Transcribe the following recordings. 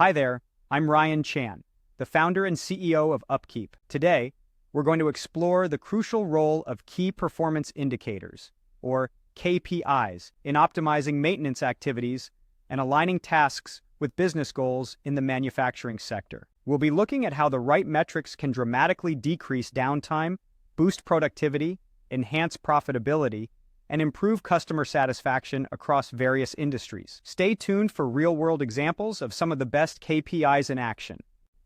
Hi there, I'm Ryan Chan, the founder and CEO of UpKeep. Today, we're going to explore the crucial role of key performance indicators, or KPIs, in optimizing maintenance activities and aligning tasks with business goals in the manufacturing sector. We'll be looking at how the right metrics can dramatically decrease downtime, boost productivity, enhance profitability, and improve customer satisfaction across various industries. Stay tuned for real-world examples of some of the best KPIs in action.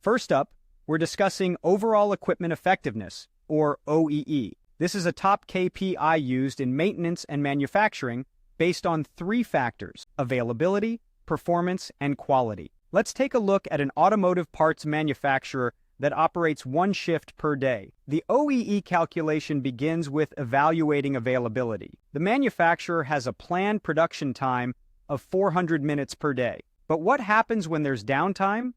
First up, we're discussing overall equipment effectiveness, or OEE. This is a top KPI used in maintenance and manufacturing based on three factors: availability, performance, and quality. Let's take a look at an automotive parts manufacturer that operates one shift per day. The OEE calculation begins with evaluating availability. The manufacturer has a planned production time of 400 minutes per day. But what happens when there's downtime?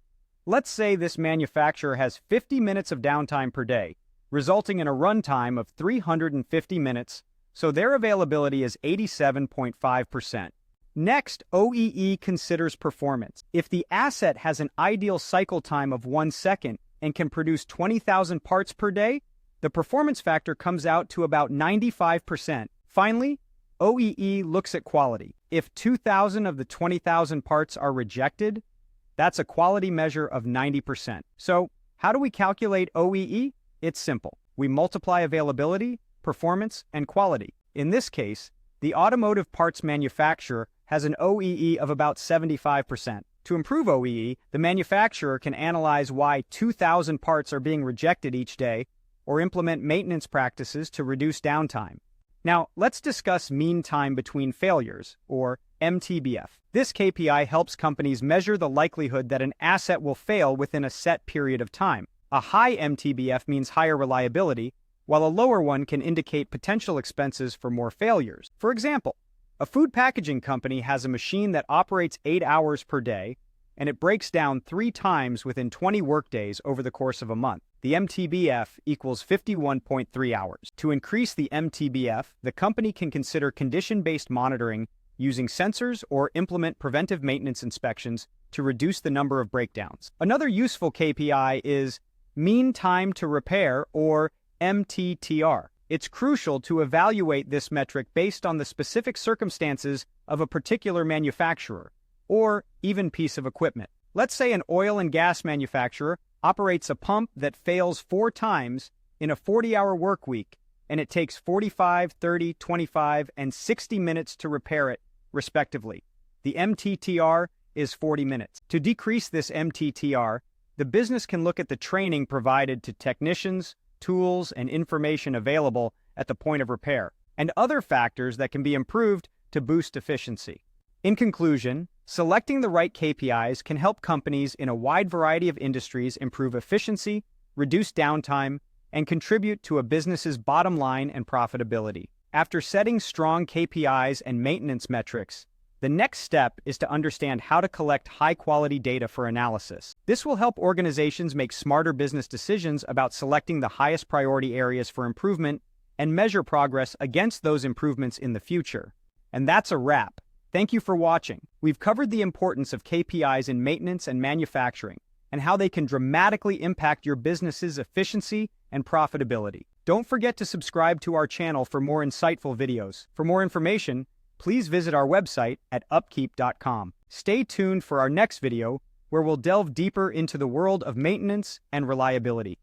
Let's say this manufacturer has 50 minutes of downtime per day, resulting in a runtime of 350 minutes, so their availability is 87.5%. Next, OEE considers performance. If the asset has an ideal cycle time of 1 second and can produce 20,000 parts per day, the performance factor comes out to about 95%. Finally, OEE looks at quality. If 2,000 of the 20,000 parts are rejected, that's a quality measure of 90%. So, how do we calculate OEE? It's simple. We multiply availability, performance, and quality. In this case, the automotive parts manufacturer has an OEE of about 75%. To improve OEE, the manufacturer can analyze why 2,000 parts are being rejected each day or implement maintenance practices to reduce downtime. Now, let's discuss mean time between failures, or MTBF. This KPI helps companies measure the likelihood that an asset will fail within a set period of time. A high MTBF means higher reliability, while a lower one can indicate potential expenses for more failures. For example, a food packaging company has a machine that operates 8 hours per day, and it breaks down 3 times within 20 workdays over the course of a month. The MTBF equals 51.3 hours. To increase the MTBF, the company can consider condition-based monitoring using sensors or implement preventive maintenance inspections to reduce the number of breakdowns. Another useful KPI is mean time to repair, or MTTR. It's crucial to evaluate this metric based on the specific circumstances of a particular manufacturer, or even piece of equipment. Let's say an oil and gas manufacturer operates a pump that fails 4 times in a 40-hour work week, and it takes 45, 30, 25, and 60 minutes to repair it, respectively. The MTTR is 40 minutes. To decrease this MTTR, the business can look at the training provided to technicians, tools, and information available at the point of repair, and other factors that can be improved to boost efficiency. In conclusion, selecting the right KPIs can help companies in a wide variety of industries improve efficiency, reduce downtime, and contribute to a business's bottom line and profitability. After setting strong KPIs and maintenance metrics, the next step is to understand how to collect high-quality data for analysis. This will help organizations make smarter business decisions about selecting the highest priority areas for improvement and measure progress against those improvements in the future. And that's a wrap. Thank you for watching. We've covered the importance of KPIs in maintenance and manufacturing and how they can dramatically impact your business's efficiency and profitability. Don't forget to subscribe to our channel for more insightful videos. For more information, please visit our website at upkeep.com. Stay tuned for our next video, where we'll delve deeper into the world of maintenance and reliability.